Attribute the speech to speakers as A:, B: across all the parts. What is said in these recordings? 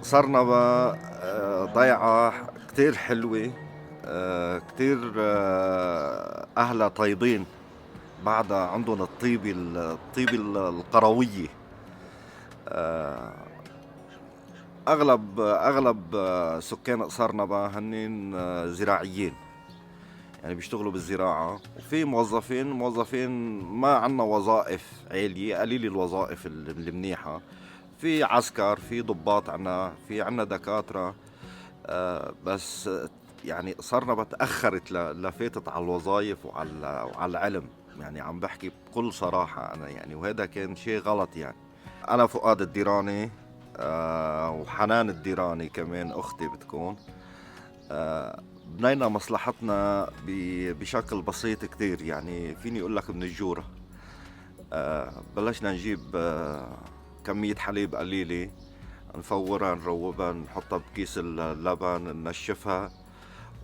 A: صرنا ضيعة كتير حلوة. كتير أهلها طيبين. بعدها عندهم الطيبة القروية. آه، أغلب سكان قصارنبا هنين زراعيين، يعني بيشتغلوا بالزراعة. وفي موظفين ما عنا وظائف عالية، قليل الوظائف المنيحة. في عسكر، في ضباط، عنا دكاترة. بس يعني صرنا بتأخرت لفاتت على الوظائف وعلى العلم. يعني عم بحكي بكل صراحة أنا، يعني وهذا كان شيء غلط. يعني أنا فؤاد الديراني، وحنان الديراني كمان أختي بتكون. بنينا مصلحتنا بشكل بسيط كتير، يعني فيني أقول لك من الجورة. بلشنا نجيب كمية حليب قليلة، نفورها، نروبها، نحطها بكيس اللبن، ننشفها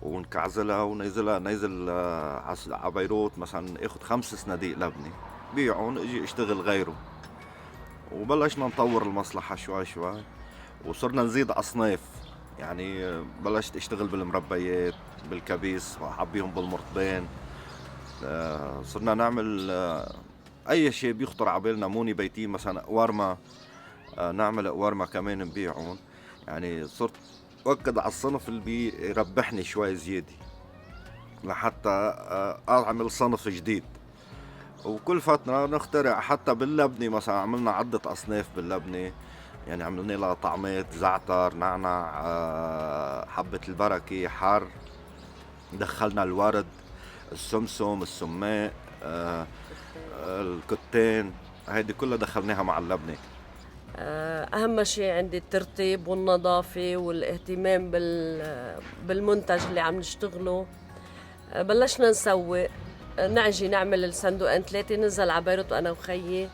A: ونكعزلها وننزلها نيزل على بيروت. مثلا اخد 5 صناديق لبنة بيعون، اجي اشتغل غيره. وبلشنا نطور المصلحة شوي شوي، وصرنا نزيد أصناف. يعني بلشت اشتغل بالمربيات، بالكبيس، وأحبيهم بالمرطبين. صرنا نعمل أي شيء بيخطر عبالنا. موني بيتين مثلا قوارما، نعمل قوارما كمان نبيعهم. يعني صرت أؤكد على الصنف اللي بيربحني شوي زيادة، لحتى أعمل صنف جديد. وكل فترة نخترع. حتى باللبنة مثلا عملنا عدة أصناف باللبنة. يعني عملنا لها طعمات: زعتر، نعناع، حبة البركة، حار، دخلنا الورد، السمسم، السماق، الكتان. هيدي كلها دخلناها مع اللبنة.
B: أهم شيء عندي الترتيب والنظافة والاهتمام بالمنتج اللي عم نشتغله. بلشنا نسوق، نعجي نعمل الصندوقين 3، ننزل على بيروت أنا وخيي.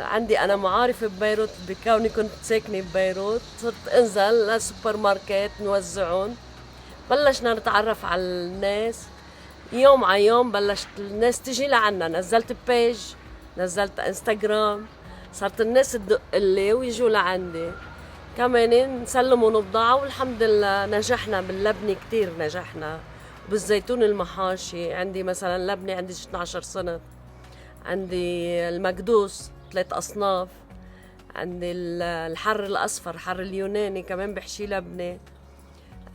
B: عندي أنا معارف ببيروت، بكوني كنت ساكنة ببيروت صرت انزل للسوبر ماركت نوزعهم. بلشنا نتعرف على الناس، يوم على يوم بلشت الناس تجي لعنا. نزلت بيج، نزلت انستغرام، صارت الناس تدق لي ويجوا لعندي كمان نسلموا البضاعة. والحمد لله نجحنا باللبنة، كتير نجحنا. بالزيتون المحاشي عندي مثلا لبنة، عندي 12 سنة. عندي المكدوس 3 أصناف. عندي الحر الأصفر، حر اليوناني كمان بحشي لبنة.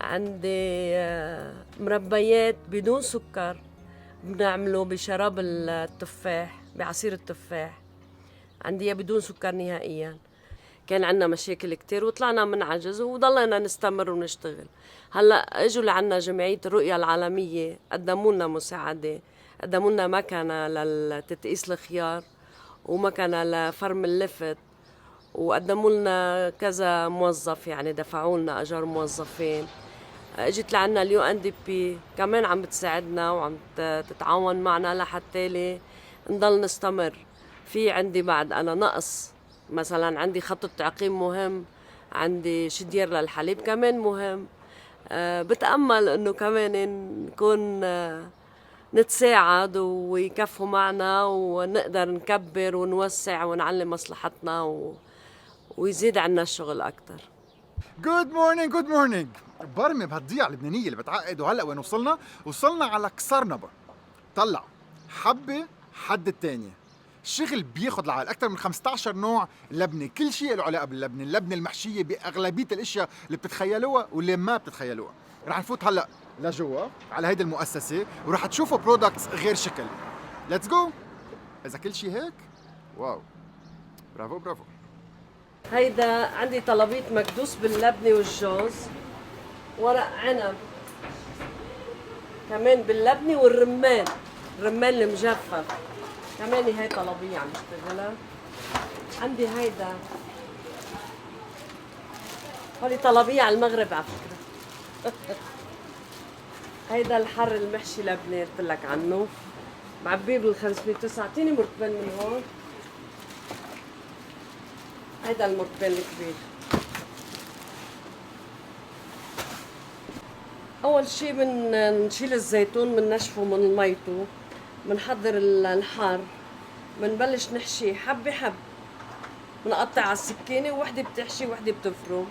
B: عندي مربيات بدون سكر، بنعمله بشراب التفاح، بعصير التفاح. عندي بدون سكر نهائيا. كان عنا مشاكل كتير وطلعنا من عجز وضلنا نستمر ونشتغل. هلا اجوا لعنا جمعية الرؤية العالمية، قدموا لنا مساعدة، قدموا لنا مكنة لتتقيس الخيار ومكنة لفرم اللفت، وقدموا لنا كذا موظف، يعني دفعوا لنا اجار موظفين. اجت لعنا اليو ان دي بي كمان عم بتساعدنا وعم تتعاون معنا لحتى نضل نستمر. في عندي بعد انا نقص، مثلا عندي خط التعقيم مهم، عندي شدير للحليب كمان مهم. بتأمل انه كمان نكون نتساعد ويكفوا معنا ونقدر نكبر ونوسع ونعلم مصلحتنا ويزيد عنا الشغل اكتر.
C: جود مورنينج جود مورنينج. برمي بهالضيعة اللبنانية اللي بتعقد. وهلا وين وصلنا؟ وصلنا على كسرنبا. طلع حبة حد التانية. الشغل بياخد لعال أكثر من 15 نوع لبنة، كل شيء له علاقة باللبنة. اللبنة المحشية بأغلبية الأشياء اللي بتتخيلوها واللي ما بتتخيلوها. رح نفوت هلا لجوا على هيدي المؤسسة ورح تشوفوا برودكتس غير شكل. ليتس جو. إذا كل شيء هيك، واو، برافو برافو.
B: هيدا عندي طلبية مكدوس باللبنة والجوز، ورق عنب كمان باللبنة، والرمان، الرمان المجفف كمان هي طلبية عم اشتغلها. عندي هيدا، هولي طلبية على المغرب على فكرة. هيدا الحر المحشي لبنة قلت لك عنه، معبيه بال509. اعطيني مرتبين من هون. هيدا المرتبين الكبير. اول شي نشيل الزيتون، بننشفه من ميته، بنحضر الحار، بنبلش نحشي حبة حب، بنقطع على السكينة، ووحدة بتحشي ووحدة بتفرم.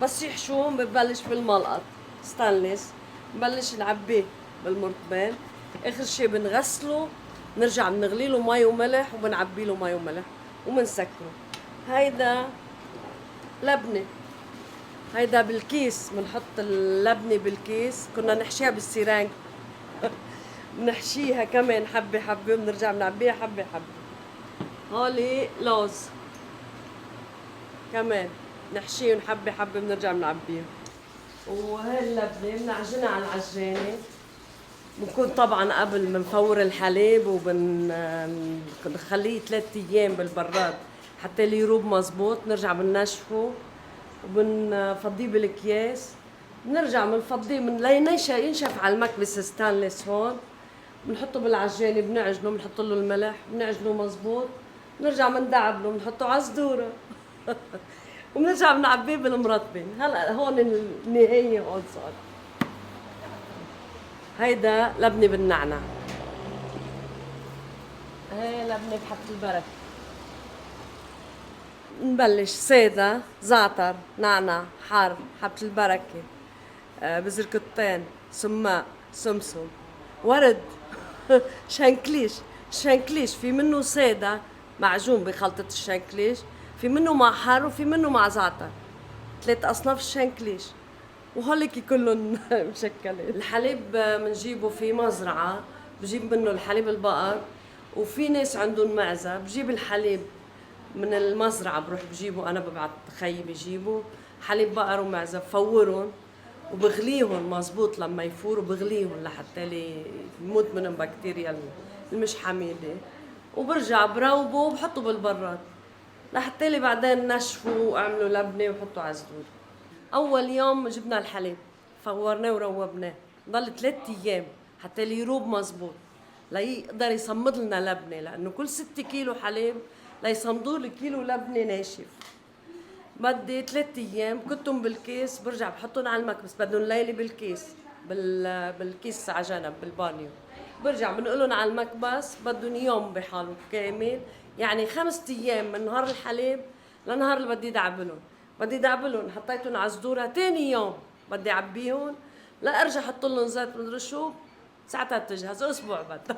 B: بس يحشوهم ببلش بالملقط ستانلس، بنبلش نعبيه بالمرطبان، اخر شي بنغسله، نرجع بنغلي له مي وملح وبنعبي له مي وملح وبنسكره. هيدا لبنه، هيدا بالكيس، بنحط اللبنه بالكيس، كنا نحشيها بالسيرانج بنحشيها كمان حبه حبه وبنرجع بنعبيها حبه حبه. هولي لوز كمان نحشيهم حبه حبه بنرجع بنعبيهم. وهي اللبنه بنعجنها على العجانه، بنكون طبعا قبل بنفور الحليب وبنخليه 3 ايام بالبراد حتى يروب مزبوط، نرجع بننشفه وبنفضيه بالاكياس، بنرجع بنفضيه من ينشف على المكبس ستانلس هون، بنحطه بالعجانه بنعجنه، بنحط له الملح بنعجنه مزبوط، بنرجع بندعبله بنحطه على صدوره وبنرجع بنعبيه بالمرطبه. هلا هون النهايه هون صار. هيدا لبنه بالنعناع، هي لبنه بحبة البركه. نبلش ساده، زعتر، نعناع، حار، حبة البركه، بذر كتان، سماق، سمسم، ورد شنكليش. شنكليش في منه ساده معجون بخلطة الشنكليش، في منه مع حار وفي منه مع زعتر، 3 أصناف الشنكليش وهوليكي كلهم مشكلة. الحليب بنجيبه في مزرعة، بجيب منه الحليب البقر، وفي ناس عندهم معزة بجيب الحليب من المزرعة، بروح بجيبه أنا، ببعت خيي بجيبه حليب بقر ومعزة، بفورهم وبغليهم مزبوط، لما يفوروا بغليهم لحتى يموت منهم بكتيريا المش حميدة، وبرجع بروبه وبحطه بالبراد لحتى لي بعدين نشفوا واعملوا لبنة وحطوا على صدور. أول يوم جبنا الحليب فورناه وروبناه، ضل 3 أيام حتى يروب مزبوط ليقدر يصمد لنا لبنة، لأنه كل 6 كيلو حليب ليصمدوا لي كيلو لبنة ناشف. بدي 3 أيام كتهم بالكيس، برجع بحطهم على المكبس، بدهم ليلة بالكيس، بالكيس على جنب بالبانيو، برجع بنقلهم على المكبس بدهم يوم بحالهم كامل، يعني 5 أيام من نهار الحليب لنهار اللي بدي دعبلهم. بدي دعبلهم حطيتهم على صدورها، تاني يوم بدي عبيهم لا ارجع احط لهم زيت مدري شو، ساعتها تجهز اسبوع بدك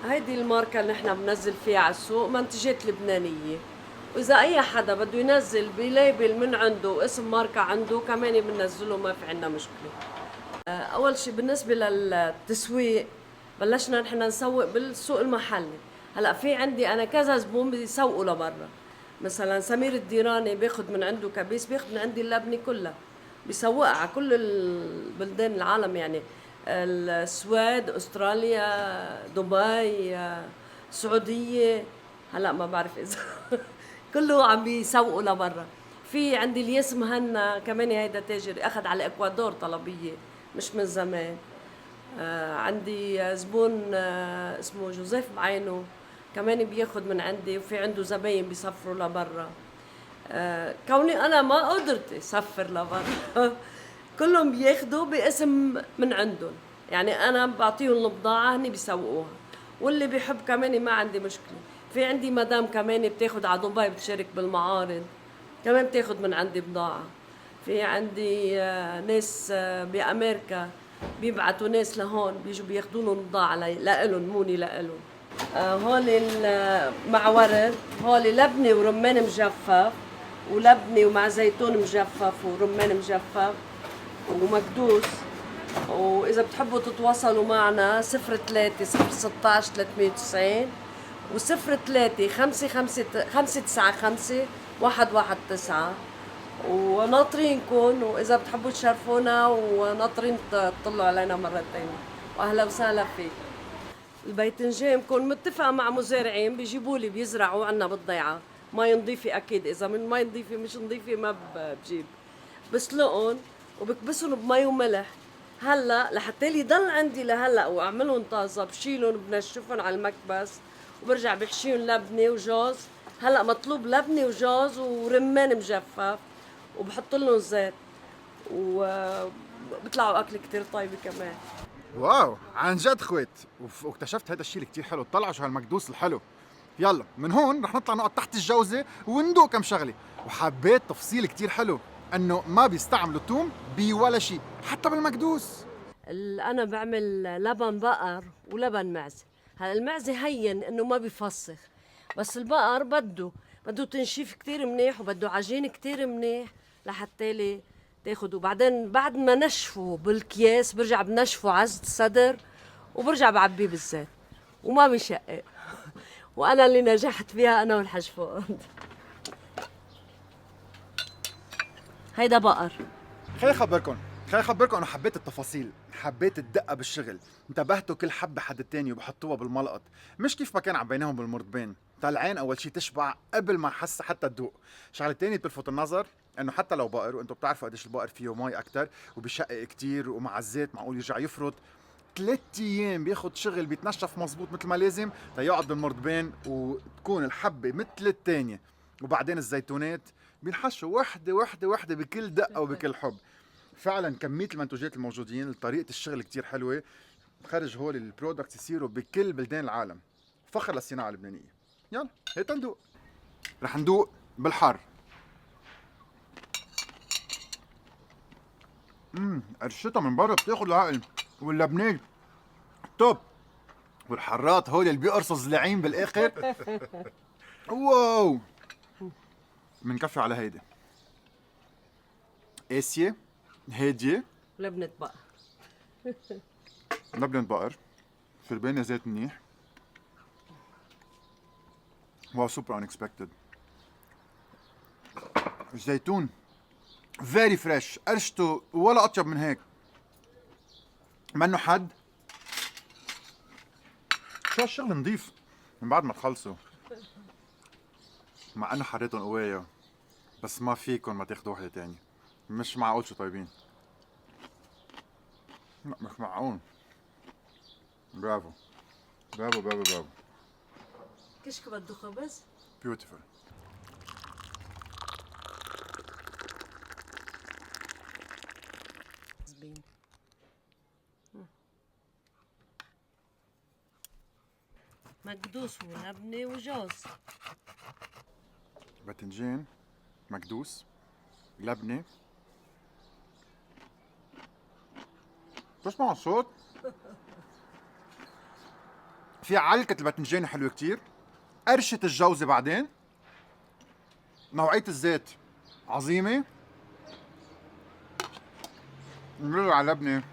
B: هيدي الماركة اللي نحن بننزل فيها على السوق، منتجات لبنانية، وإذا أي حدا بده ينزل بليبل من عنده واسم ماركة عنده كمان بننزله، ما في عنا مشكلة. أول شي بالنسبة للتسويق بلشنا نحن نسوق بالسوق المحلي. هلا في عندي أنا كذا زبون بيسوقوا لبرا، مثلا سمير الديراني بياخد من عنده كبيس، بياخد من عندي اللبنة كلها بيسوقها على كل البلدان العالم، يعني السويد، استراليا، دبي، السعودية، هلا ما بعرف اذا كله عم بيسوقوا لبرا. في عندي الياس مهنا كمان، هيدا تاجر اخذ على الاكوادور طلبية مش من زمان. عندي زبون اسمه جوزيف بعينه كمان بياخد من عندي، وفي عنده زباين بيسفروا لبرا. كوني انا ما قدرت اسفر لبرا كلهم بياخدوا باسم من عندهم، يعني انا بعطيهم البضاعه هني بيسوقوها، واللي بيحب كمان ما عندي مشكله. في عندي مدام كمان بتاخد على دبي بتشارك بالمعارض، كمان بتاخد من عندي بضاعه. في عندي ناس بامريكا بيبعتوا ناس لهون بيجوا بياخذوا لهم بضاعه لإلهم، موني لإلهم. هون مع ورد، هون لبنه ورمان مجفف، ولبنه ومع زيتون مجفف ورمان مجفف ومكدوس. واذا بتحبوا تتواصلوا معنا 03 016 390 و03 595 119، وناطرينكم، واذا بتحبوا تشرفونا وناطرين تطلعوا علينا مرة تانية، واهلا وسهلا فيك. الباذنجان بكون متفقة مع مزارعين بيجيبوا لي بيزرعوا عنا بالضيعة، مي نظيفة أكيد، إذا من مي نظيفة مش نظيفة ما بجيب. بسلقهم وبكبسهم بمي وملح، هلا لحتى لي ضل عندي لهلا واعملهم طازة، بشيلهم بنشفهم على المكبس وبرجع بحشيهم لبنة وجوز. هلا مطلوب لبنة وجوز ورمان مجفف، وبحط لهم زيت، وبيطلعوا أكل كتير طيبة كمان.
C: واو عن جد خويت، واكتشفت هذا الشيء اللي كتير حلو. طلعوا شو هالمكدوس الحلو، يلا من هون رح نطلع نقعد تحت الجوزة وندوق كم شغلة. وحبيت تفصيل كتير حلو انه ما بيستعملوا توم بولا شيء حتى بالمكدوس.
B: انا بعمل لبن بقر ولبن معزه. هلا المعزه هين انه ما بيفسخ، بس البقر بده تنشيف كتير منيح وبده عجين كتير منيح لحتى لي تاخد. وبعدين بعد ما نشفه بالكياس برجع بنشفه عزة الصدر وبرجع بعبيه بالزيت وما بيشقق. وانا اللي نجحت فيها انا والحاج فؤاد. هيدا بقر.
C: خليني اخبركم انا حبيت التفاصيل، حبيت الدقه بالشغل، انتبهتوا كل حبه حد التاني وبحطوها بالملقط، مش كيف ما كان عبيناهم بالمرطبين. العين اول شي تشبع قبل ما حس حتى تدوق. شغله تانية بتلفت النظر انه حتى لو بقر، وانتم بتعرفوا قديش البقر فيه مي اكثر وبيشقق كتير ومع الزيت معقول يرجع يفرط، 3 ايام بياخد شغل بيتنشف مزبوط مثل ما لازم تيقعد بالمرطبين وتكون الحبه مثل التانية. وبعدين الزيتونات بينحشوا وحده وحده وحده بكل دقه وبكل حب. فعلا كميه المنتوجات الموجودين، طريقه الشغل كتير حلوه، خرج هول البرودكتس يصيروا بكل بلدان العالم. فخر للصناعه اللبنانيه. يلا هيك ندوق. رح ندوق بالحر. قرشتها من برا بتاخد العقل، واللبنان توب، والحرات هول اللي بيقرصوا زلعين بالاخر. واو، منكفي على هيدي قاسيه هاديه.
B: لبنة بقر.
C: لبنة بقر، فربانة زيت منيح. واو سوبر انكسبكتد. الزيتون فيري فريش، قرشته ولا اطيب من هيك، منه حد. شو هالشغل نضيف من بعد ما تخلصوا، مع انه حريتهم قوايا بس ما فيكم ما تاخدوا وحده تانية. مش معقول شو طيبين، لا مش معقول. برافو برافو برافو برافو.
B: كشك بده خبز.
C: بيوتيفول.
B: زبين. مكدوس ولبنة وجوز.
C: باذنجان مكدوس، لبنة. بسمع الصوت. في علكة الباذنجان حلوة كتير، قرشة الجوزة بعدين، نوعية الزيت عظيمة، نمرر على لبنة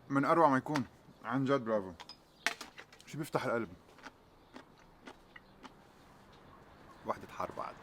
C: من أروع ما يكون. عن جد برافو، شي بيفتح القلب. وحدة حار بعد.